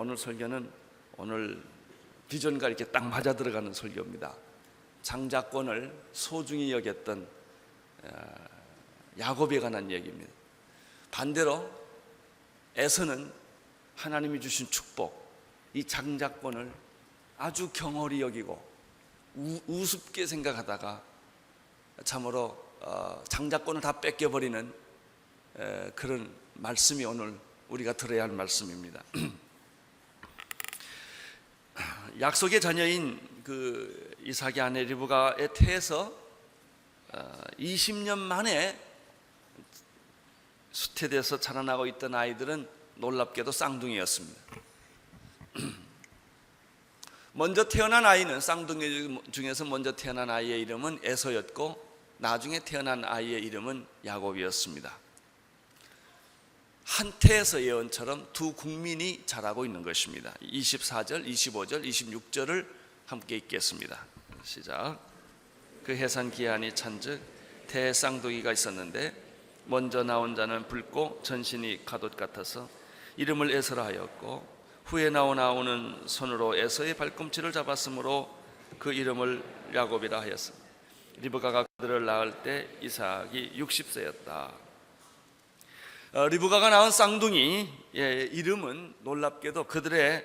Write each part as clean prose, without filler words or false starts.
오늘 설교는 오늘 비전과 이렇게 딱 맞아 들어가는 설교입니다. 장자권을 소중히 여겼던 야곱에 관한 얘기입니다. 반대로 에서는 하나님이 주신 축복, 이 장자권을 아주 경홀히 여기고 우습게 생각하다가 참으로 장자권을 다 뺏겨버리는 그런 말씀이 오늘 우리가 들어야 할 말씀입니다. 약속의 자녀인 그 이삭의 아내 리브가의 태에서 20년 만에 수태돼서 자라나고 있던 아이들은 놀랍게도 쌍둥이였습니다. 먼저 태어난 아이는 쌍둥이 중에서 먼저 태어난 아이의 이름은 에서였고 나중에 태어난 아이의 이름은 야곱이었습니다. 한 태에서 예언처럼 두 국민이 자라고 있는 것입니다. 24절, 25절, 26절을 함께 읽겠습니다. 시작. 그 해산 기한이 찬즉 태 쌍둥이가 있었는데 먼저 나온 자는 붉고 전신이 가돛 같아서 이름을 에서라 하였고 후에 나오는 손으로 에서의 발꿈치를 잡았으므로 그 이름을 야곱이라 하였습니다. 리브가가 그들을 낳을 때 이삭이 60세였다. 리브가가 낳은 쌍둥이의 이름은 놀랍게도 그들의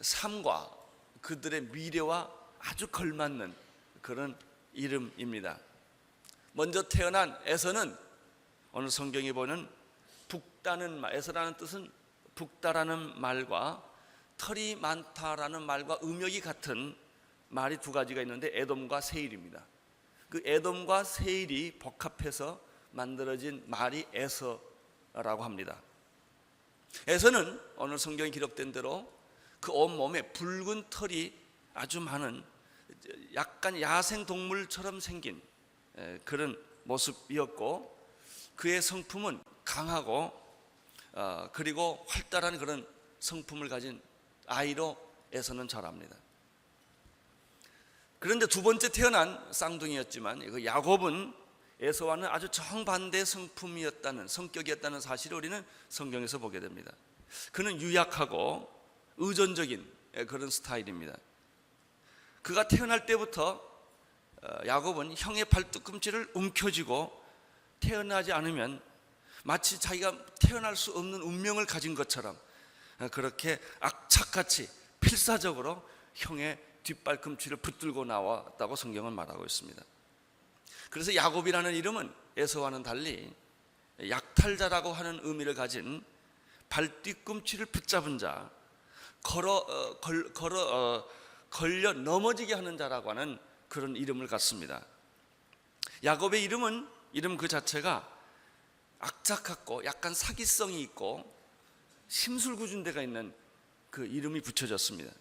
삶과 그들의 미래와 아주 걸맞는 그런 이름입니다. 먼저 태어난 에서는 오늘 성경에 보는 북다는 말, 에서라는 뜻은 북다라는 말과 털이 많다라는 말과 음역이 같은 말이 두 가지가 있는데 에돔과 세일입니다. 그 에돔과 세일이 복합해서 만들어진 말이 에서라고 합니다. 에서는 오늘 성경에 기록된 대로 그 온몸에 붉은 털이 아주 많은 약간 야생 동물처럼 생긴 그런 모습이었고 그의 성품은 강하고 그리고 활달한 그런 성품을 가진 아이로 에서는 자랍니다. 그런데 두 번째 태어난 쌍둥이였지만 야곱은 에서와는 아주 정반대 성품이었다는 성격이었다는 사실을 우리는 성경에서 보게 됩니다. 그는 유약하고 의존적인 그런 스타일입니다. 그가 태어날 때부터 야곱은 형의 발뒤꿈치를 움켜쥐고 태어나지 않으면 마치 자기가 태어날 수 없는 운명을 가진 것처럼 그렇게 악착같이 필사적으로 형의 뒷발꿈치를 붙들고 나왔다고 성경은 말하고 있습니다. 그래서 야곱이라는 이름은 에서와는 달리 약탈자라고 하는 의미를 가진 발뒤꿈치를 붙잡은 자, 걸려 넘어지게 하는 자라고 하는 그런 이름을 갖습니다. 야곱의 이름 그 자체가 악착같고 약간 사기성이 있고 심술구준대가 있는 그 이름이 붙여졌습니다.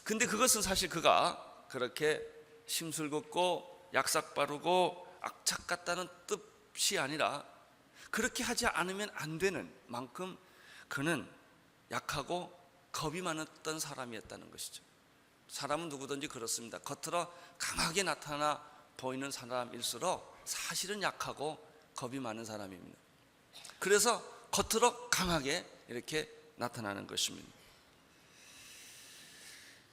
근데 그것은 사실 그가 그렇게 심술궂고 약삭빠르고 악착같다는 뜻이 아니라 그렇게 하지 않으면 안 되는 만큼 그는 약하고 겁이 많았던 사람이었다는 것이죠. 사람은 누구든지 그렇습니다. 겉으로 강하게 나타나 보이는 사람일수록 사실은 약하고 겁이 많은 사람입니다. 그래서 겉으로 강하게 이렇게 나타나는 것입니다.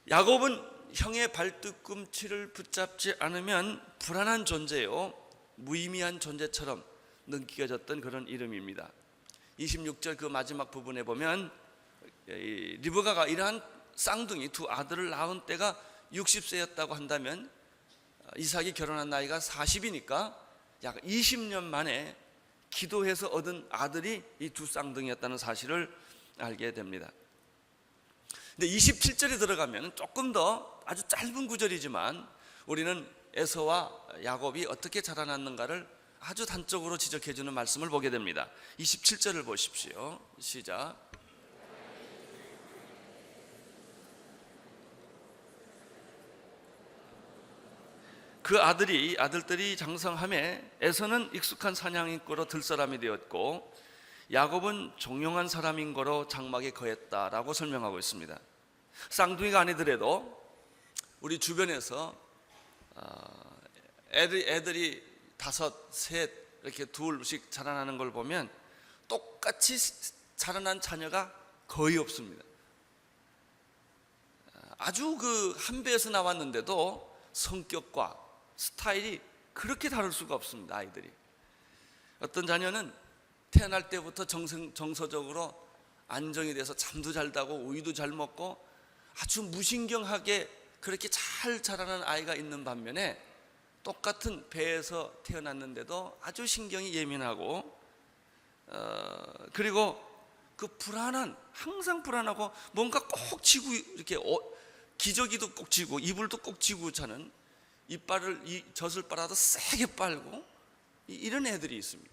야곱은 형의 발뒤꿈치를 붙잡지 않으면 불안한 존재요 무의미한 존재처럼 느껴졌던 그런 이름입니다. 26절 그 마지막 부분에 보면 리브가가 이러한 쌍둥이 두 아들을 낳은 때가 60세였다고 한다면 이삭이 결혼한 나이가 40이니까 약 20년 만에 기도해서 얻은 아들이 이 두 쌍둥이였다는 사실을 알게 됩니다. 근데 27절에 들어가면 조금 더 아주 짧은 구절이지만 우리는 에서와 야곱이 어떻게 자라났는가를 아주 단적으로 지적해주는 말씀을 보게 됩니다. 27절을 보십시오. 시작. 그 아들들이 장성함에 에서는 익숙한 사냥꾼으로 들사람이 되었고 야곱은 종용한 사람인 거로 장막에 거했다라고 설명하고 있습니다. 쌍둥이가 아니더라도 우리 주변에서 애들이 다섯, 셋 이렇게 둘씩 자라나는 걸 보면 똑같이 자라난 자녀가 거의 없습니다. 아주 그 한 배에서 나왔는데도 성격과 스타일이 그렇게 다를 수가 없습니다. 아이들이. 어떤 자녀는 태어날 때부터 정서적으로 안정이 돼서 잠도 잘 자고 우유도 잘 먹고 아주 무신경하게 그렇게 잘 자라는 아이가 있는 반면에, 똑같은 배에서 태어났는데도 아주 신경이 예민하고 그리고 그 불안한, 항상 불안하고 뭔가 꼭 쥐고 이렇게 기저귀도 꼭 쥐고 이불도 꼭 쥐고 자는, 이빨을 젖을 빨아도 세게 빨고 이런 애들이 있습니다.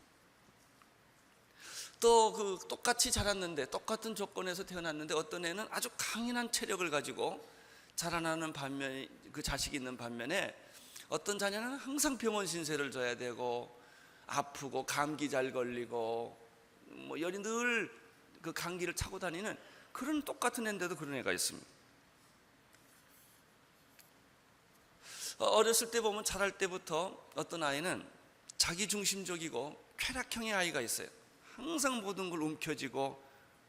또 그 똑같이 자랐는데, 똑같은 조건에서 태어났는데 어떤 애는 아주 강인한 체력을 가지고 자라나는 반면에, 그 자식이 있는 반면에 어떤 자녀는 항상 병원 신세를 져야 되고 아프고 감기 잘 걸리고 뭐 열이 늘 그 감기를 차고 다니는 그런 똑같은 애인데도 그런 애가 있습니다. 어렸을 때 보면 자랄 때부터 어떤 아이는 자기중심적이고 쾌락형의 아이가 있어요. 항상 모든 걸 움켜쥐고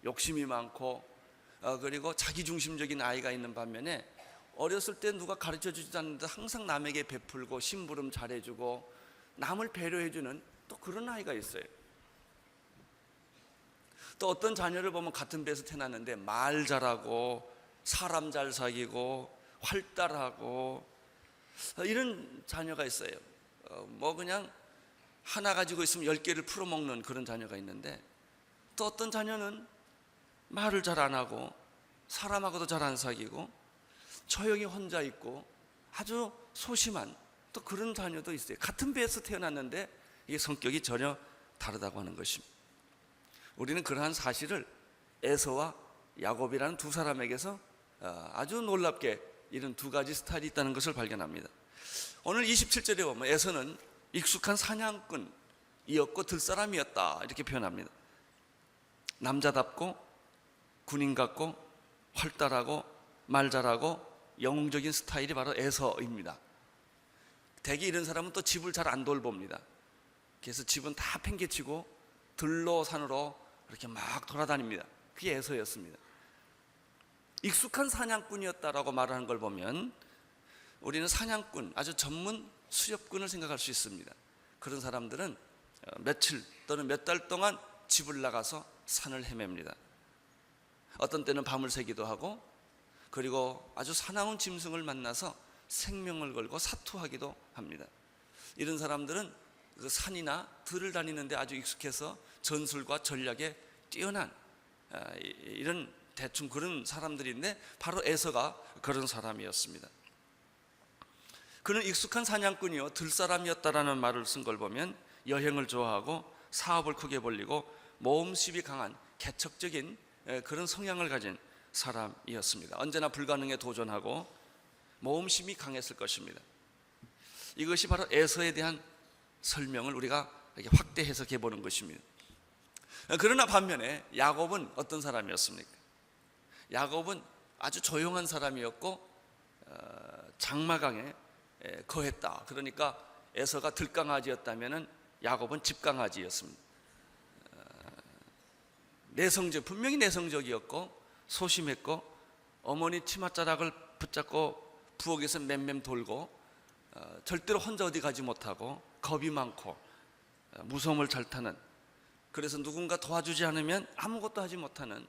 욕심이 많고 그리고 자기중심적인 아이가 있는 반면에, 어렸을 때 누가 가르쳐주지도 않는데 항상 남에게 베풀고 심부름 잘해주고 남을 배려해주는 또 그런 아이가 있어요. 또 어떤 자녀를 보면 같은 배에서 태어났는데 말 잘하고 사람 잘 사귀고 활달하고 이런 자녀가 있어요. 뭐 그냥 하나 가지고 있으면 10개를 풀어먹는 그런 자녀가 있는데, 또 어떤 자녀는 말을 잘 안 하고 사람하고도 잘 안 사귀고 조용히 혼자 있고 아주 소심한 또 그런 자녀도 있어요. 같은 배에서 태어났는데 이게 성격이 전혀 다르다고 하는 것입니다. 우리는 그러한 사실을 에서와 야곱이라는 두 사람에게서 아주 놀랍게 이런 두 가지 스타일이 있다는 것을 발견합니다. 오늘 27절에 보면 에서는 익숙한 사냥꾼이었고 들사람이었다 이렇게 표현합니다. 남자답고 군인 같고 활달하고 말 잘하고 영웅적인 스타일이 바로 에서입니다. 대개 이런 사람은 또 집을 잘 안 돌봅니다. 그래서 집은 다 팽개치고 들로 산으로 이렇게 막 돌아다닙니다. 그게 에서였습니다. 익숙한 사냥꾼이었다라고 말하는 걸 보면 우리는 사냥꾼, 아주 전문 수렵꾼을 생각할 수 있습니다. 그런 사람들은 며칠 또는 몇 달 동안 집을 나가서 산을 헤맵니다. 어떤 때는 밤을 새기도 하고, 그리고 아주 사나운 짐승을 만나서 생명을 걸고 사투하기도 합니다. 이런 사람들은 그 산이나 들을 다니는데 아주 익숙해서 전술과 전략에 뛰어난 이런 대충 그런 사람들인데, 바로 에서가 그런 사람이었습니다. 그는 익숙한 사냥꾼이요 들사람이었다라는 말을 쓴 걸 보면 여행을 좋아하고 사업을 크게 벌리고 모험심이 강한 개척적인 그런 성향을 가진 사람이었습니다. 언제나 불가능에 도전하고 모험심이 강했을 것입니다. 이것이 바로 에서에 대한 설명을 우리가 이렇게 확대 해석해 보는 것입니다. 그러나 반면에 야곱은 어떤 사람이었습니까? 야곱은 아주 조용한 사람이었고 장마강에 거했다. 그러니까 에서가 들강아지였다면 야곱은 집강아지였습니다. 분명히 내성적이었고 소심했고 어머니 치맛자락을 붙잡고 부엌에서 맴맴 돌고 절대로 혼자 어디 가지 못하고 겁이 많고 무서움을 잘 타는, 그래서 누군가 도와주지 않으면 아무것도 하지 못하는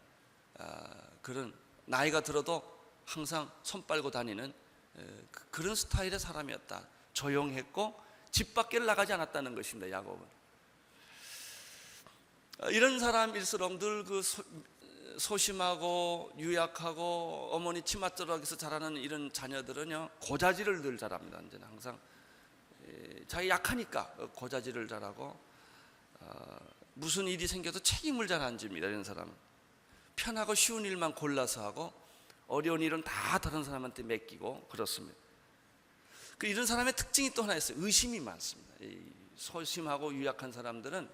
그런, 나이가 들어도 항상 손 빨고 다니는 그런 스타일의 사람이었다. 조용했고 집 밖을 나가지 않았다는 것입니다. 야곱은 이런 사람일수록 늘 그 소심하고 유약하고 어머니 치맛자락에서 자라는 이런 자녀들은요 고자질을 늘 잘합니다. 언제나 항상 자기 약하니까 고자질을 잘하고 무슨 일이 생겨도 책임을 잘 안 집니다. 이런 사람은 편하고 쉬운 일만 골라서 하고 어려운 일은 다 다른 사람한테 맡기고 그렇습니다. 이런 사람의 특징이 또 하나 있어요. 의심이 많습니다. 이 소심하고 유약한 사람들은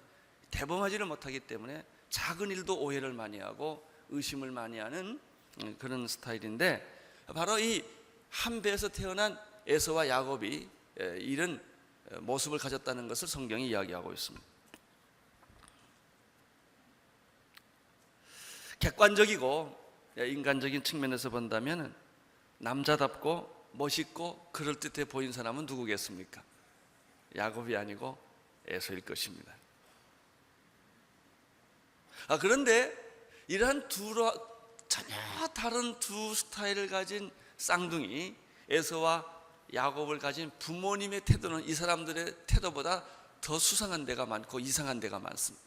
대범하지를 못하기 때문에 작은 일도 오해를 많이 하고 의심을 많이 하는 그런 스타일인데, 바로 이 한 배에서 태어난 에서와 야곱이 이런 모습을 가졌다는 것을 성경이 이야기하고 있습니다. 객관적이고 인간적인 측면에서 본다면 남자답고 멋있고 그럴듯해 보인 사람은 누구겠습니까? 야곱이 아니고 에서일 것입니다. 그런데 이러한 전혀 다른 두 스타일을 가진 쌍둥이 에서와 야곱을 가진 부모님의 태도는 이 사람들의 태도보다 더 수상한 데가 많고 이상한 데가 많습니다.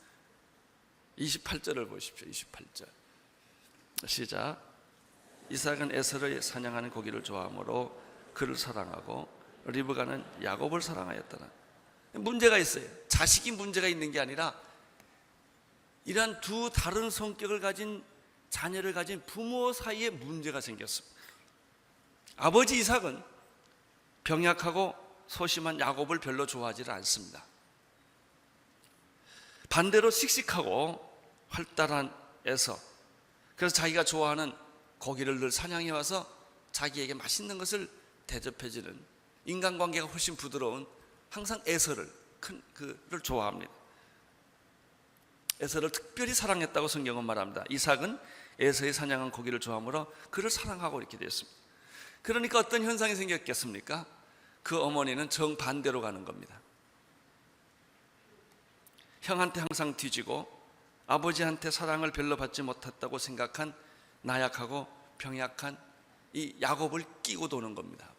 28절을 보십시오. 28절 시작. 이삭은 에서를 사냥하는 고기를 좋아하므로 그를 사랑하고 리브가는 야곱을 사랑하였더라. 문제가 있어요. 자식이 문제가 있는 게 아니라 이러한 두 다른 성격을 가진 자녀를 가진 부모 사이에 문제가 생겼습니다. 아버지 이삭은 병약하고 소심한 야곱을 별로 좋아하지 않습니다. 반대로 씩씩하고 활달한 에서, 그래서 자기가 좋아하는 고기를 늘 사냥해 와서 자기에게 맛있는 것을 대접해주는, 인간관계가 훨씬 부드러운 항상 에서를 그를 좋아합니다. 에서를 특별히 사랑했다고 성경은 말합니다. 이삭은 에서의 사냥한 고기를 좋아하므로 그를 사랑하고 이렇게 되었습니다. 그러니까 어떤 현상이 생겼겠습니까? 그 어머니는 정반대로 가는 겁니다. 형한테 항상 뒤지고 아버지한테 사랑을 별로 받지 못했다고 생각한 나약하고 병약한 이 야곱을 끼고 도는 겁니다.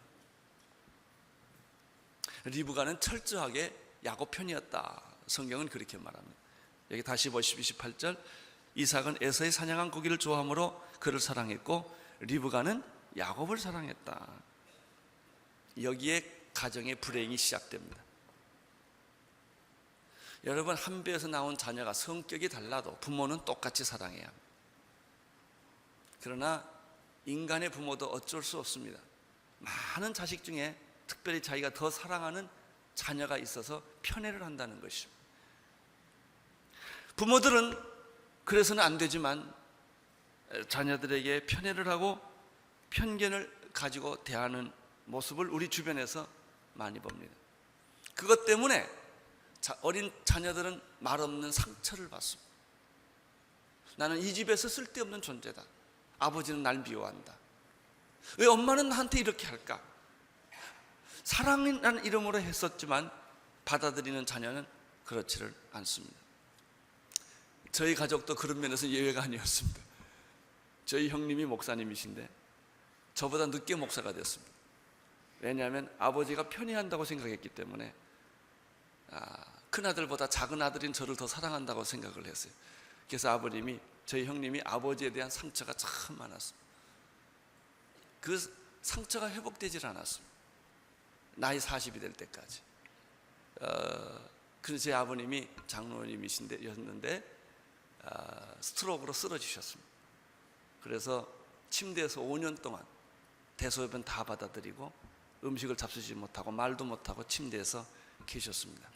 리브가는 철저하게 야곱 편이었다. 성경은 그렇게 말합니다. 여기 다시 보십시오. 28절. 이삭은 에서의 사냥한 고기를 좋아하므로 그를 사랑했고 리브가는 야곱을 사랑했다. 여기에 가정의 불행이 시작됩니다. 여러분, 한 배에서 나온 자녀가 성격이 달라도 부모는 똑같이 사랑해야 합니다. 그러나 인간의 부모도 어쩔 수 없습니다. 많은 자식 중에 특별히 자기가 더 사랑하는 자녀가 있어서 편애를 한다는 것입니다. 부모들은 그래서는 안 되지만 자녀들에게 편애를 하고 편견을 가지고 대하는 모습을 우리 주변에서 많이 봅니다. 그것 때문에 어린 자녀들은 말없는 상처를 받습니다. 나는 이 집에서 쓸데없는 존재다. 아버지는 날 미워한다. 왜 엄마는 나한테 이렇게 할까? 사랑이라는 이름으로 했었지만 받아들이는 자녀는 그렇지를 않습니다. 저희 가족도 그런 면에서 예외가 아니었습니다. 저희 형님이 목사님이신데 저보다 늦게 목사가 됐습니다. 왜냐하면 아버지가 편애한다고 생각했기 때문에 큰아들보다 작은 아들인 저를 더 사랑한다고 생각을 했어요. 그래서 아버님이, 저희 형님이 아버지에 대한 상처가 참 많았습니다. 그 상처가 회복되질 않았습니다. 나이 40이 될 때까지. 그래서 제 아버님이 장로님이셨는데 스트로크로 쓰러지셨습니다. 그래서 침대에서 5년 동안 대소변 다 받아들이고 음식을 잡수지 못하고 말도 못하고 침대에서 계셨습니다.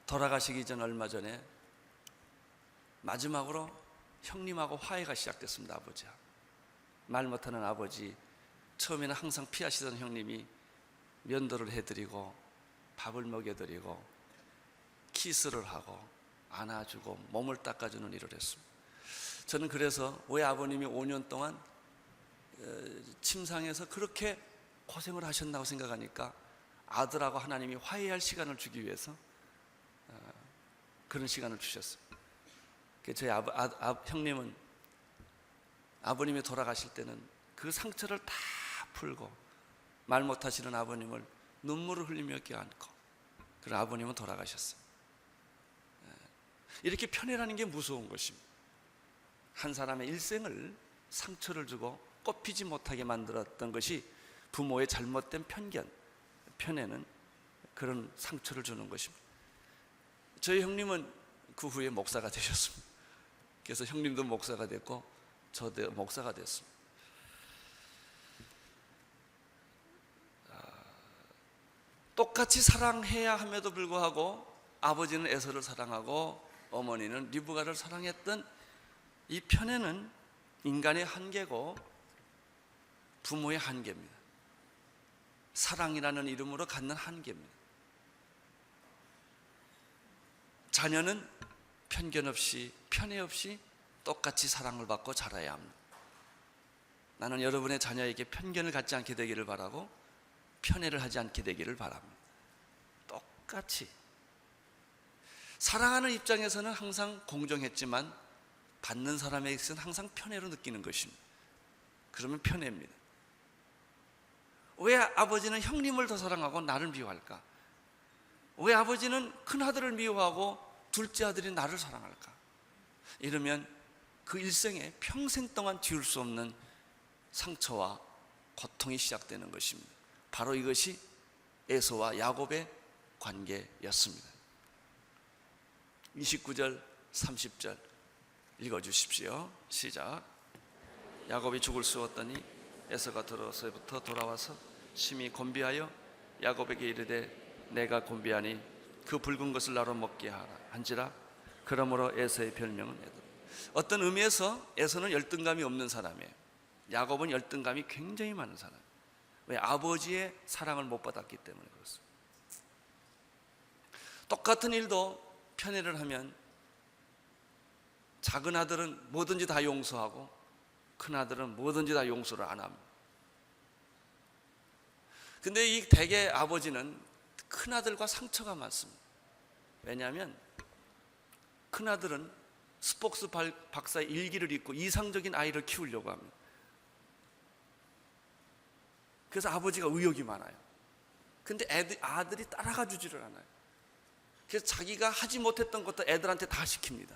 돌아가시기 전 얼마 전에 마지막으로 형님하고 화해가 시작됐습니다. 아버지와 말 못하는 아버지, 처음에는 항상 피하시던 형님이 면도를 해드리고 밥을 먹여드리고 키스를 하고 안아주고 몸을 닦아주는 일을 했습니다. 저는 그래서 왜 아버님이 5년 동안 침상에서 그렇게 고생을 하셨나고 생각하니까 아들하고 하나님이 화해할 시간을 주기 위해서 그런 시간을 주셨어요. 저희 형님은 아버님이 돌아가실 때는 그 상처를 다 풀고 말 못하시는 아버님을 눈물을 흘리며 껴안고, 그리고 아버님은 돌아가셨어요. 이렇게 편애라는 게 무서운 것입니다. 한 사람의 일생을 상처를 주고 꼽히지 못하게 만들었던 것이 부모의 잘못된 편견, 편애는 그런 상처를 주는 것입니다. 저희 형님은 그 후에 목사가 되셨습니다. 그래서 형님도 목사가 됐고 저도 목사가 됐습니다. 똑같이 사랑해야 함에도 불구하고 아버지는 에서를 사랑하고 어머니는 리브가를 사랑했던 이 편애는 인간의 한계고 부모의 한계입니다. 사랑이라는 이름으로 갖는 한계입니다. 자녀는 편견 없이 편애 없이 똑같이 사랑을 받고 자라야 합니다. 나는 여러분의 자녀에게 편견을 갖지 않게 되기를 바라고 편애를 하지 않게 되기를 바랍니다. 똑같이 사랑하는 입장에서는 항상 공정했지만 받는 사람에게서는 항상 편애로 느끼는 것입니다. 그러면 편애입니다. 왜 아버지는 형님을 더 사랑하고 나를 미워할까? 왜 아버지는 큰아들을 미워하고 둘째 아들이 나를 사랑할까? 이러면 그 일생에 평생 동안 지울 수 없는 상처와 고통이 시작되는 것입니다. 바로 이것이 에서와 야곱의 관계였습니다. 29절 30절 읽어주십시오. 시작. 야곱이 죽을 쑤었더니 에서가 들어서부터 돌아와서 심히 곤비하여 야곱에게 이르되 내가 곤비하니 그 붉은 것을 나로 먹게 하라 한지라. 그러므로 에서의 별명은 에돔. 어떤 의미에서 에서는 열등감이 없는 사람이에요. 야곱은 열등감이 굉장히 많은 사람. 왜? 아버지의 사랑을 못 받았기 때문에 그렇습니다. 똑같은 일도 편애를 하면 작은 아들은 뭐든지 다 용서하고 큰 아들은 뭐든지 다 용서를 안 합니다. 근데 이 대개 아버지는 큰 아들과 상처가 많습니다. 왜냐하면 큰 아들은 스폭스 박사의 일기를 읽고 이상적인 아이를 키우려고 합니다. 그래서 아버지가 의욕이 많아요. 근데 아들이 따라가 주지를 않아요. 그래서 자기가 하지 못했던 것도 애들한테 다 시킵니다.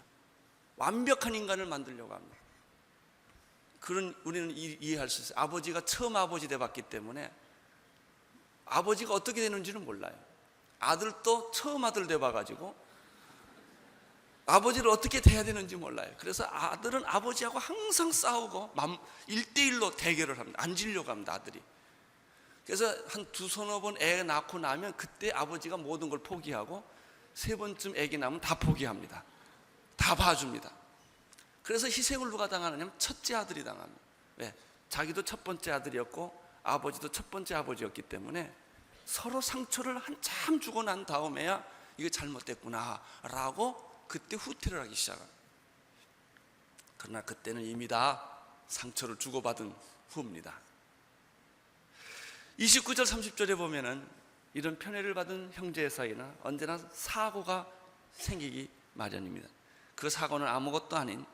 완벽한 인간을 만들려고 합니다. 그런 우리는 이해할 수 있어요. 아버지가 처음 아버지 돼봤기 때문에 아버지가 어떻게 되는지는 몰라요. 아들도 처음 아들 돼봐가지고 아버지를 어떻게 대해야 되는지 몰라요. 그래서 아들은 아버지하고 항상 싸우고 1대1로 대결을 합니다. 앉으려고 합니다, 아들이. 그래서 한 두서너 번 애 낳고 나면 그때 아버지가 모든 걸 포기하고 세 번쯤 애기 낳으면 다 포기합니다. 다 봐줍니다. 그래서 희생을 누가 당하느냐면 첫째 아들이 당합니다. 왜? 자기도 첫 번째 아들이었고 아버지도 첫 번째 아버지였기 때문에 서로 상처를 한참 주고 난 다음에야 이거 잘못됐구나 라고 그때 후퇴를 하기 시작합니다. 그러나 그때는 이미 다 상처를 주고받은 후입니다. 29절 30절에 보면은 이런 편애를 받은 형제의 사이나 언제나 사고가 생기기 마련입니다. 그 사고는 아무것도 아닌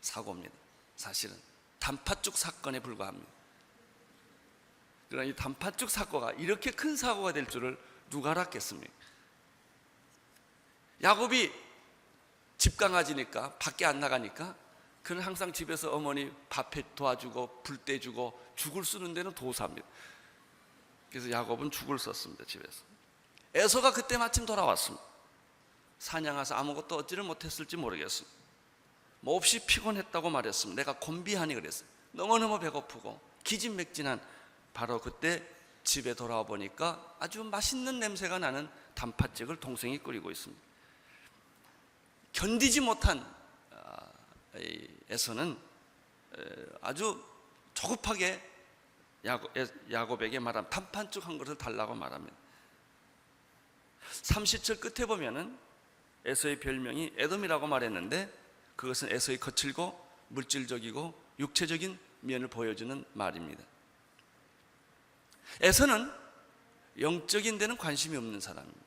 사고입니다. 사실은 단팥죽 사건에 불과합니다. 그러나 이 단팥죽 사고가 이렇게 큰 사고가 될 줄을 누가 알았겠습니까? 야곱이 집강아지니까 밖에 안 나가니까 그는 항상 집에서 어머니 밥해 도와주고 불 떼주고 죽을 쓰는 데는 도사입니다. 그래서 야곱은 죽을 썼습니다. 집에서. 에서가 그때 마침 돌아왔습니다. 사냥해서 아무것도 얻지를 못했을지 모르겠습니다. 몹시 피곤했다고 말했습니다. 내가 곤비하니 그랬어요. 너무너무 배고프고 기진맥진한 바로 그때 집에 돌아와 보니까 아주 맛있는 냄새가 나는 단팥죽을 동생이 끓이고 있습니다. 견디지 못한 에서는 아주 조급하게 야곱에게 말합니다. 단팥죽 한 그릇을 달라고 말합니다. 30절 끝에 보면은 에서의 별명이 에돔이라고 말했는데 그것은 에서의 거칠고 물질적이고 육체적인 면을 보여주는 말입니다. 에서는 영적인 데는 관심이 없는 사람입니다.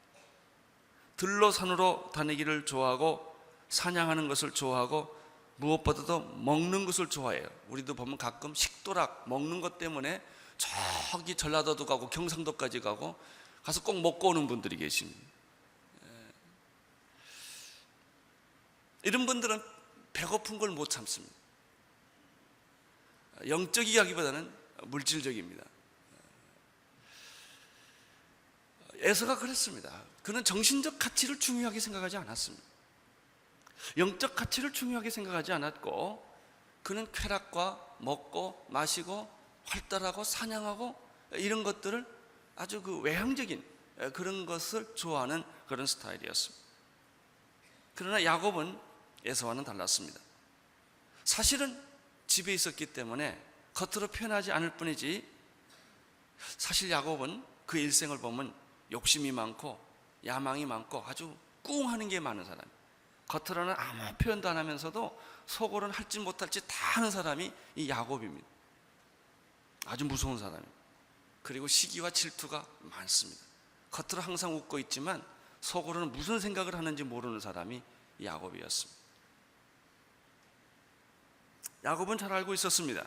들로 산으로 다니기를 좋아하고 사냥하는 것을 좋아하고 무엇보다도 먹는 것을 좋아해요. 우리도 보면 가끔 식도락 먹는 것 때문에 저기 전라도도 가고 경상도까지 가고 가서 꼭 먹고 오는 분들이 계십니다. 이런 분들은 배고픈 걸 못 참습니다. 영적이기보다는 물질적입니다. 에서가 그랬습니다. 그는 정신적 가치를 중요하게 생각하지 않았습니다. 영적 가치를 중요하게 생각하지 않았고 그는 쾌락과 먹고 마시고 활달하고 사냥하고 이런 것들을 아주 그 외향적인 그런 것을 좋아하는 그런 스타일이었습니다. 그러나 야곱은 에서와는 달랐습니다. 사실은 집에 있었기 때문에 겉으로 표현하지 않을 뿐이지 사실 야곱은 그 일생을 보면 욕심이 많고 야망이 많고 아주 꿍하는 게 많은 사람. 겉으로는 아무 표현도 안 하면서도 속으로는 할지 못할지 다 하는 사람이 이 야곱입니다. 아주 무서운 사람이에요. 그리고 시기와 질투가 많습니다. 겉으로 항상 웃고 있지만 속으로는 무슨 생각을 하는지 모르는 사람이 야곱이었습니다. 야곱은 잘 알고 있었습니다.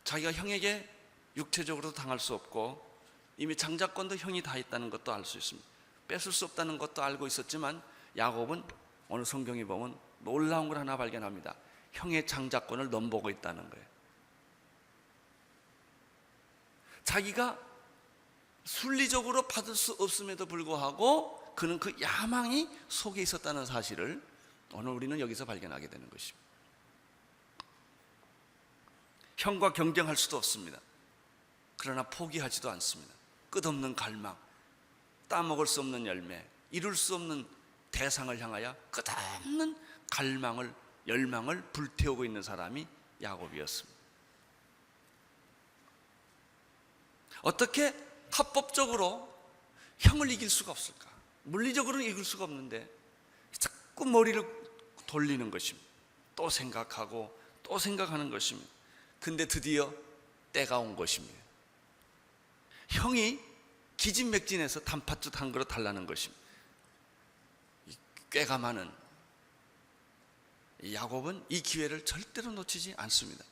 자기가 형에게 육체적으로도 당할 수 없고 이미 장자권도 형이 다 있다는 것도 알 수 있습니다. 뺏을 수 없다는 것도 알고 있었지만 야곱은 오늘 성경에 보면 놀라운 걸 하나 발견합니다. 형의 장자권을 넘보고 있다는 거예요. 자기가 순리적으로 받을 수 없음에도 불구하고 그는 그 야망이 속에 있었다는 사실을 오늘 우리는 여기서 발견하게 되는 것입니다. 형과 경쟁할 수도 없습니다. 그러나 포기하지도 않습니다. 끝없는 갈망, 따먹을 수 없는 열매, 이룰 수 없는 대상을 향하여 끝없는 갈망을, 열망을 불태우고 있는 사람이 야곱이었습니다. 어떻게 합법적으로 형을 이길 수가 없을까? 물리적으로는 이길 수가 없는데 자꾸 머리를 돌리는 것입니다. 또 생각하고 또 생각하는 것입니다. 근데 드디어 때가 온 것입니다. 형이 기진맥진해서 단팥죽 한 그릇 달라는 것입니다. 꾀가 많은 야곱은 이 기회를 절대로 놓치지 않습니다.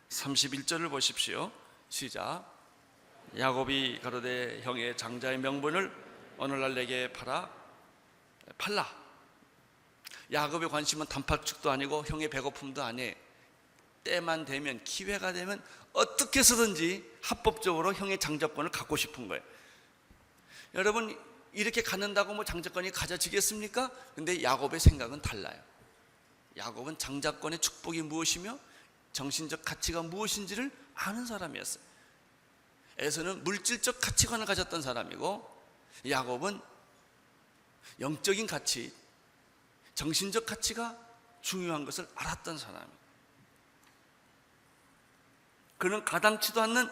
31절을 보십시오. 시작. 야곱이 가로되 형의 장자의 명분을 오늘날 내게 팔라. 야곱의 관심은 단팥죽도 아니고 형의 배고픔도 아니에요. 때만 되면, 기회가 되면 어떻게 해서든지 합법적으로 형의 장자권을 갖고 싶은 거예요. 여러분, 이렇게 갖는다고 뭐 장자권이 가져지겠습니까? 근데 야곱의 생각은 달라요. 야곱은 장자권의 축복이 무엇이며 정신적 가치가 무엇인지를 아는 사람이었어요. 에서는 물질적 가치관을 가졌던 사람이고 야곱은 영적인 가치, 정신적 가치가 중요한 것을 알았던 사람이에요. 그는 가당치도 않는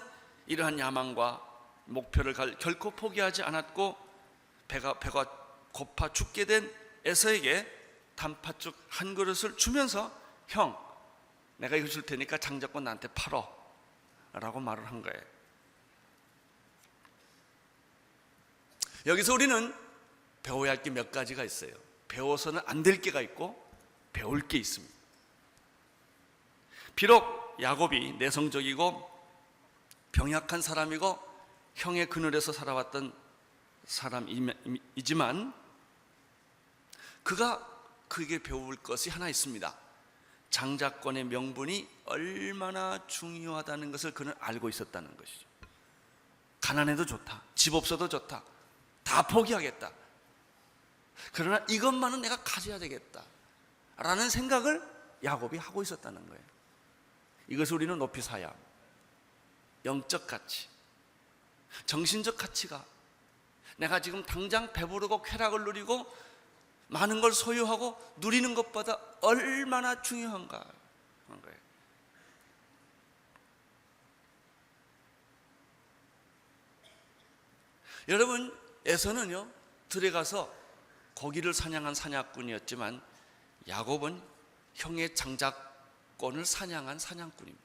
이러한 야망과 목표를 결코 포기하지 않았고 배가 고파 죽게 된 에서에게 단팥죽 한 그릇을 주면서 형, 내가 이거 줄 테니까 장자권 나한테 팔어 라고 말을 한 거예요. 여기서 우리는 배워야 할 게 몇 가지가 있어요. 배워서는 안 될 게가 있고 배울 게 있습니다. 비록 야곱이 내성적이고 병약한 사람이고 형의 그늘에서 살아왔던 사람이지만 그가 그에게 배울 것이 하나 있습니다. 장자권의 명분이 얼마나 중요하다는 것을 그는 알고 있었다는 것이죠. 가난해도 좋다, 집 없어도 좋다, 다 포기하겠다. 그러나 이것만은 내가 가져야 되겠다 라는 생각을 야곱이 하고 있었다는 거예요. 이것을 우리는 높이 사야 합니다. 영적 가치, 정신적 가치가 내가 지금 당장 배부르고 쾌락을 누리고 많은 걸 소유하고 누리는 것보다 얼마나 중요한가 하는 거예요. 여러분, 에서는요 들에 가서 고기를 사냥한 사냥꾼이었지만 야곱은 형의 장자권을 사냥한 사냥꾼입니다.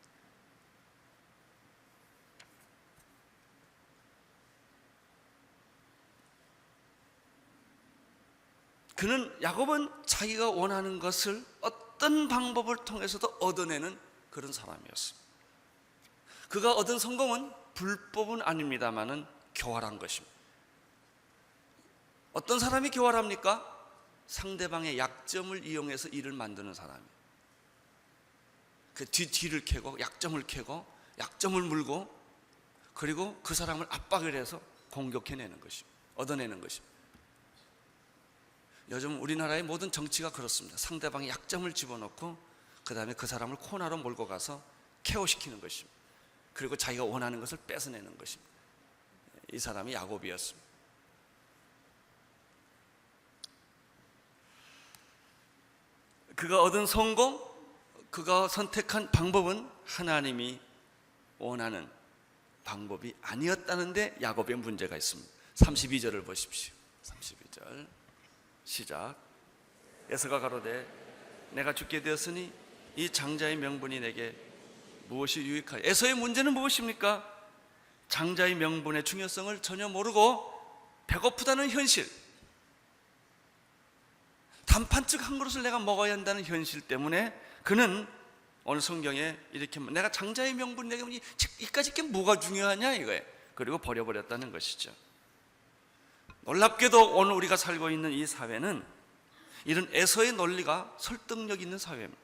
야곱은 자기가 원하는 것을 어떤 방법을 통해서도 얻어내는 그런 사람이었습니다. 그가 얻은 성공은 불법은 아닙니다만은 교활한 것입니다. 어떤 사람이 교활합니까? 상대방의 약점을 이용해서 일을 만드는 사람이에요. 그 뒤를 캐고 약점을 캐고 약점을 물고 그리고 그 사람을 압박을 해서 공격해내는 것입니다. 얻어내는 것입니다. 요즘 우리나라의 모든 정치가 그렇습니다. 상대방의 약점을 집어넣고 그 다음에 그 사람을 코너로 몰고 가서 케어시키는 것입니다. 그리고 자기가 원하는 것을 뺏어내는 것입니다. 이 사람이 야곱이었습니다. 그가 얻은 성공, 그가 선택한 방법은 하나님이 원하는 방법이 아니었다는데 야곱의 문제가 있습니다. 32절을 보십시오. 32절 시작. 에서가 가로되 내가 죽게 되었으니 이 장자의 명분이 내게 무엇이 유익하냐? 에서의 문제는 무엇입니까? 장자의 명분의 중요성을 전혀 모르고 배고프다는 현실, 단판즉 한 그릇을 내가 먹어야 한다는 현실 때문에 그는 오늘 성경에 이렇게 내가 장자의 명분 내가 이까짓 게 뭐가 중요하냐 이거예요. 그리고 버려버렸다는 것이죠. 놀랍게도 오늘 우리가 살고 있는 이 사회는 이런 에서의 논리가 설득력 있는 사회입니다.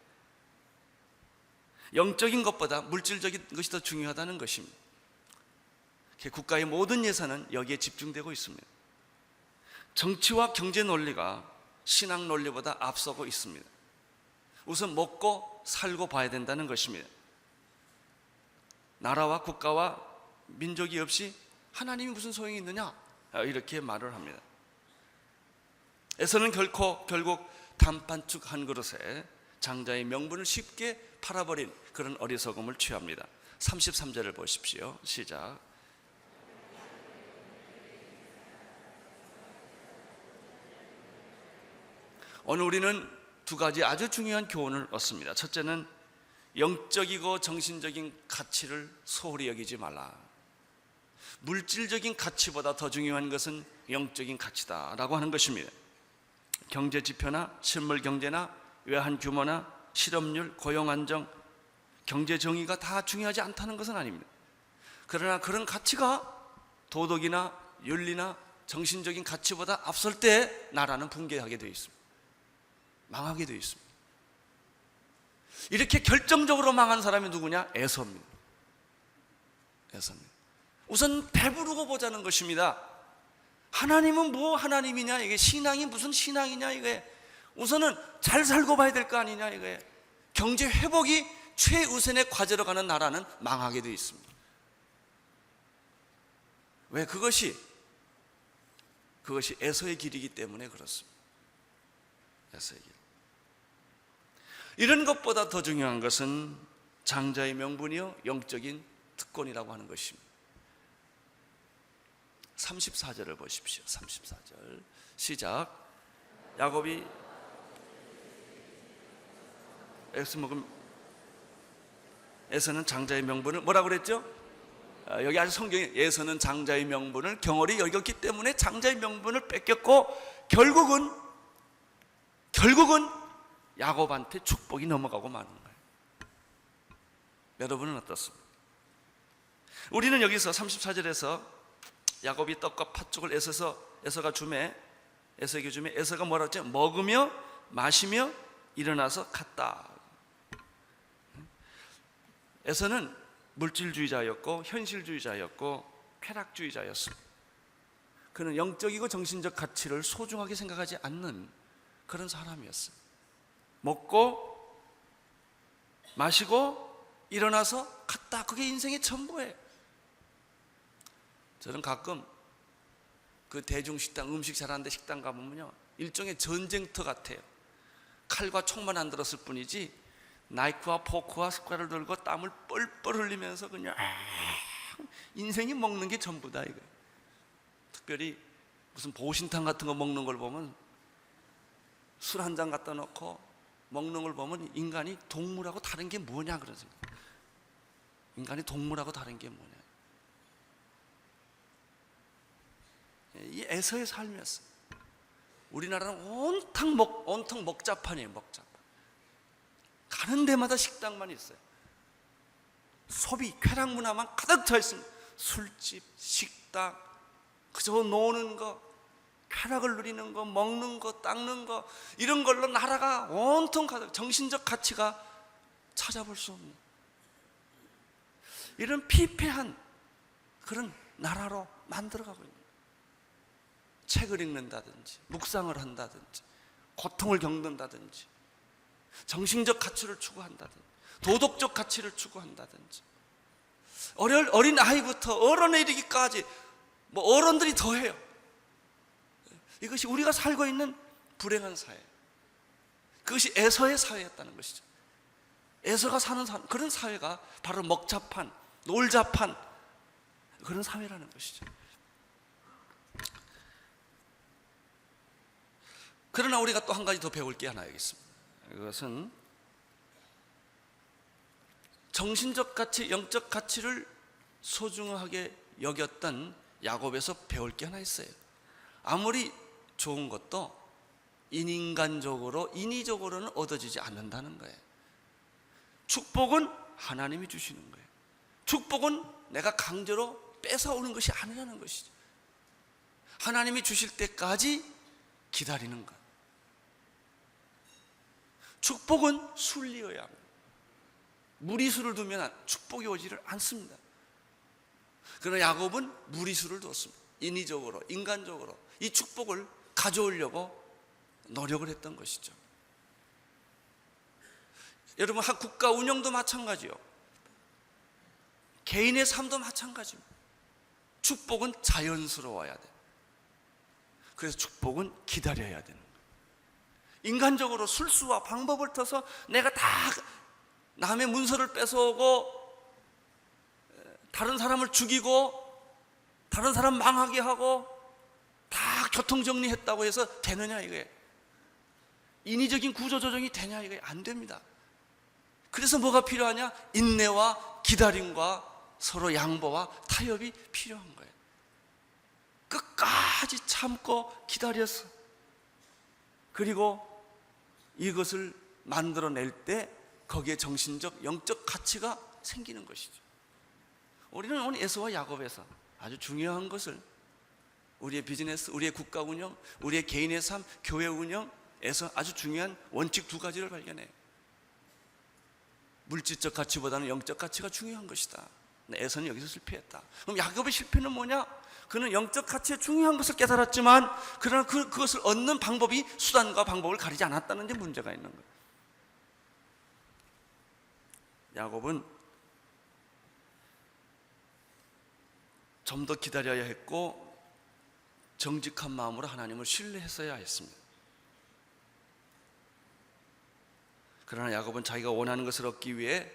영적인 것보다 물질적인 것이 더 중요하다는 것입니다. 국가의 모든 예산은 여기에 집중되고 있습니다. 정치와 경제 논리가 신앙 논리보다 앞서고 있습니다. 우선 먹고 살고 봐야 된다는 것입니다. 나라와 국가와 민족이 없이 하나님이 무슨 소용이 있느냐 이렇게 말을 합니다. 에서는 결국 단판축 한 그릇에 장자의 명분을 쉽게 팔아버린 그런 어리석음을 취합니다. 33절을 보십시오. 시작. 오늘 우리는 두 가지 아주 중요한 교훈을 얻습니다. 첫째는 영적이고 정신적인 가치를 소홀히 여기지 말라. 물질적인 가치보다 더 중요한 것은 영적인 가치다라고 하는 것입니다. 경제 지표나 실물 경제나 외환 규모나 실업률, 고용 안정, 경제 정의가 다 중요하지 않다는 것은 아닙니다. 그러나 그런 가치가 도덕이나 윤리나 정신적인 가치보다 앞설 때 나라는 붕괴하게 되어 있습니다. 망하게 되어 있습니다. 이렇게 결정적으로 망한 사람이 누구냐? 에서입니다. 에서입니다. 우선 배부르고 보자는 것입니다. 하나님은 뭐 하나님이냐? 이게 신앙이 무슨 신앙이냐? 이게 우선은 잘 살고 봐야 될 거 아니냐? 이게 경제 회복이 최우선의 과제로 가는 나라는 망하게 되어 있습니다. 왜? 그것이 에서의 길이기 때문에 그렇습니다. 에서의 길. 이런 것보다 더 중요한 것은 장자의 명분이요 영적인 특권이라고 하는 것입니다. 34절을 보십시오. 34절 시작. 야곱이 에서는 장자의 명분을 뭐라고 그랬죠? 여기 아주 성경에 에서는 장자의 명분을 경홀히 여겼기 때문에 장자의 명분을 뺏겼고 결국은 야곱한테 축복이 넘어가고 마는 거예요. 여러분은 어떻습니까? 우리는 여기서 34절에서 야곱이 떡과 팥죽을 에서가 주매 에서에게 주매 에서가 뭐라고 했죠? 먹으며 마시며 일어나서 갔다. 에서는 물질주의자였고 현실주의자였고 쾌락주의자였습니다. 그는 영적이고 정신적 가치를 소중하게 생각하지 않는 그런 사람이었어요. 먹고 마시고 일어나서 갔다. 그게 인생의 전부예요. 저는 가끔 그 대중식당 음식 잘하는 데 식당 가보면요 일종의 전쟁터 같아요. 칼과 총만 안 들었을 뿐이지 나이프와 포크와 숟가락을 들고 땀을 뻘뻘 흘리면서 그냥 인생이 먹는 게 전부다 이거. 특별히 무슨 보신탕 같은 거 먹는 걸 보면 술 한 잔 갖다 놓고 먹는 걸 보면 인간이 동물하고 다른 게 뭐냐 그런 생각. 인간이 동물하고 다른 게 뭐냐. 이 에서의 삶이었어요. 우리나라는 온통 먹자판이에요. 먹자판. 가는 데마다 식당만 있어요. 소비, 쾌락 문화만 가득 차 있습니다. 술집, 식당, 그저 노는 거, 쾌락을 누리는 거, 먹는 거, 닦는 거 이런 걸로 나라가 온통 가득 정신적 가치가 찾아볼 수 없는 이런 피폐한 그런 나라로 만들어가고 있는 거예요. 책을 읽는다든지 묵상을 한다든지 고통을 겪는다든지 정신적 가치를 추구한다든지 도덕적 가치를 추구한다든지 어린 아이부터 어른에 이르기까지 뭐 어른들이 더해요. 이것이 우리가 살고 있는 불행한 사회, 그것이 에서의 사회였다는 것이죠. 에서가 사는 그런 사회가 바로 먹자판, 놀자판 그런 사회라는 것이죠. 그러나 우리가 또 한 가지 더 배울 게 하나 있습니다. 그것은 정신적 가치, 영적 가치를 소중하게 여겼던 야곱에서 배울 게 하나 있어요. 아무리 좋은 것도 인위적으로는 얻어지지 않는다는 거예요. 축복은 하나님이 주시는 거예요. 축복은 내가 강제로 뺏어오는 것이 아니라는 것이죠. 하나님이 주실 때까지 기다리는 것. 축복은 순리여야 합니다. 무리수를 두면 축복이 오지를 않습니다. 그러나 야곱은 무리수를 뒀습니다. 인위적으로, 인간적으로 이 축복을 가져오려고 노력을 했던 것이죠. 여러분, 한 국가 운영도 마찬가지요. 개인의 삶도 마찬가지입니다. 축복은 자연스러워야 돼. 그래서 축복은 기다려야 되는 거예요. 인간적으로 술수와 방법을 터서 내가 다 남의 문서를 뺏어오고 다른 사람을 죽이고 다른 사람 망하게 하고 다 교통정리했다고 해서 되느냐 이거예요. 인위적인 구조조정이 되냐 이거예요. 안 됩니다. 그래서 뭐가 필요하냐? 인내와 기다림과 서로 양보와 타협이 필요한 거예요. 끝까지 참고 기다려서 그리고 이것을 만들어낼 때 거기에 정신적, 영적 가치가 생기는 것이죠. 우리는 오늘 에서와 야곱에서 아주 중요한 것을 우리의 비즈니스, 우리의 국가 운영, 우리의 개인의 삶, 교회 운영에서 아주 중요한 원칙 두 가지를 발견해요. 물질적 가치보다는 영적 가치가 중요한 것이다. 에서는 여기서 실패했다. 그럼 야곱의 실패는 뭐냐? 그는 영적 가치의 중요한 것을 깨달았지만 그러나 그것을 얻는 방법이 수단과 방법을 가리지 않았다는 데 문제가 있는 거예요. 야곱은 좀 더 기다려야 했고 정직한 마음으로 하나님을 신뢰했어야 했습니다. 그러나 야곱은 자기가 원하는 것을 얻기 위해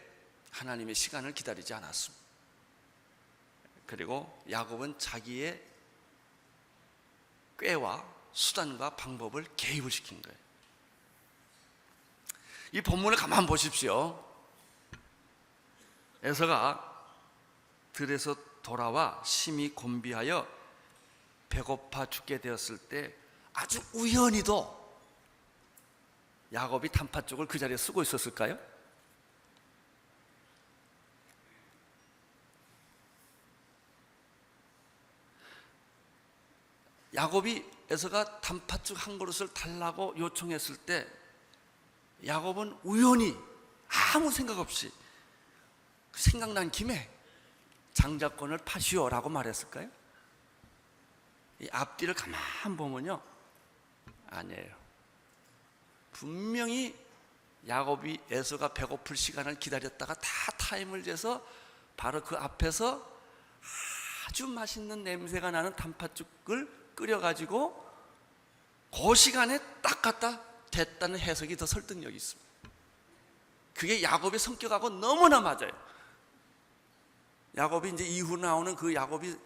하나님의 시간을 기다리지 않았습니다. 그리고 야곱은 자기의 꾀와 수단과 방법을 개입을 시킨 거예요. 이 본문을 가만 보십시오. 에서가 들에서 돌아와 심히 곤비하여 배고파 죽게 되었을 때 아주 우연히도 야곱이 단팥죽을 그 자리에 쓰고 있었을까요? 야곱이 에서가 단팥죽 한 그릇을 달라고 요청했을 때 야곱은 우연히 아무 생각 없이 생각난 김에 장자권을 파시오라고 말했을까요? 이 앞뒤를 가만 보면요, 아니에요. 분명히 야곱이 에서가 배고플 시간을 기다렸다가 다 타임을 재서 바로 그 앞에서 아주 맛있는 냄새가 나는 단팥죽을 끓여가지고 그 시간에 딱 갖다 됐다는 해석이 더 설득력이 있습니다. 그게 야곱의 성격하고 너무나 맞아요. 야곱이 이제 이후 나오는 그 야곱이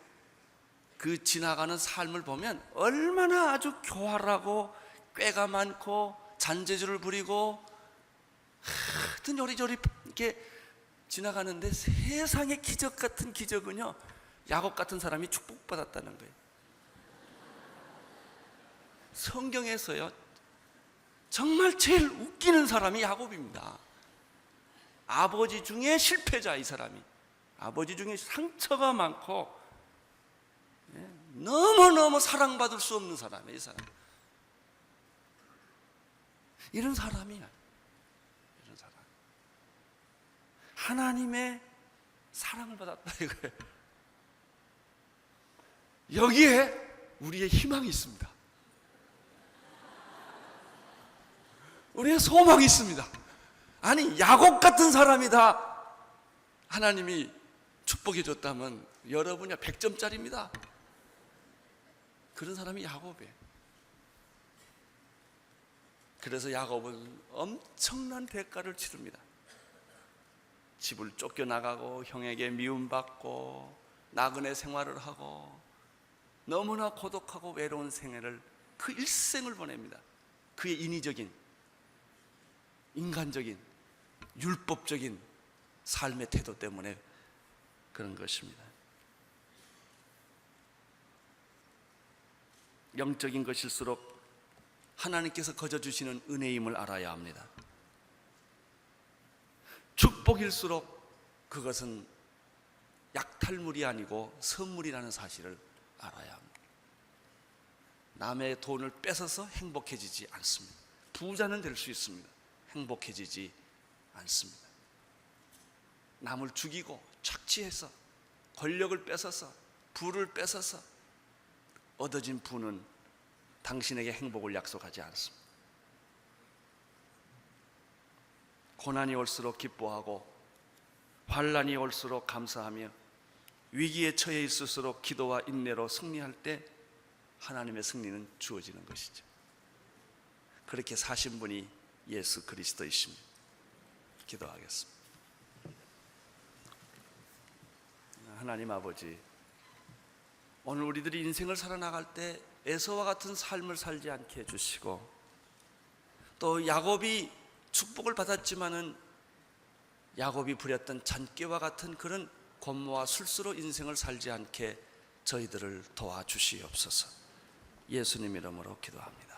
그 지나가는 삶을 보면 얼마나 아주 교활하고 꾀가 많고 잔재주를 부리고 하여튼 요리조리 이렇게 지나가는데 세상의 기적 같은 기적은요, 야곱 같은 사람이 축복받았다는 거예요. 성경에서요 정말 제일 웃기는 사람이 야곱입니다. 아버지 중에 실패자, 이 사람이 아버지 중에 상처가 많고 너무너무 사랑받을 수 없는 사람이에요. 이 사람, 이런 사람이야. 이런 사람, 하나님의 사랑을 받았다 이거예요. 여기에 우리의 희망이 있습니다. 우리의 소망이 있습니다. 아니, 야곱 같은 사람이 다 하나님이 축복해 줬다면 여러분이 100점짜리입니다. 그런 사람이 야곱이에요. 그래서 야곱은 엄청난 대가를 치릅니다. 집을 쫓겨나가고 형에게 미움받고 나그네 생활을 하고 너무나 고독하고 외로운 생애를, 그 일생을 보냅니다. 그의 인위적인, 인간적인, 율법적인 삶의 태도 때문에 그런 것입니다. 영적인 것일수록 하나님께서 거저 주시는 은혜임을 알아야 합니다. 축복일수록 그것은 약탈물이 아니고 선물이라는 사실을 알아야 합니다. 남의 돈을 뺏어서 행복해지지 않습니다. 부자는 될 수 있습니다. 행복해지지 않습니다. 남을 죽이고 착취해서 권력을 뺏어서 부를 뺏어서 얻어진 부는 당신에게 행복을 약속하지 않습니다. 고난이 올수록 기뻐하고 환난이 올수록 감사하며 위기에 처해 있을수록 기도와 인내로 승리할 때 하나님의 승리는 주어지는 것이죠. 그렇게 사신 분이 예수 그리스도이십니다. 기도하겠습니다. 하나님 아버지, 오늘 우리들이 인생을 살아나갈 때 에서와 같은 삶을 살지 않게 해주시고, 또 야곱이 축복을 받았지만은 야곱이 부렸던 잔깨와 같은 그런 권모와 술수로 인생을 살지 않게 저희들을 도와주시옵소서. 예수님 이름으로 기도합니다.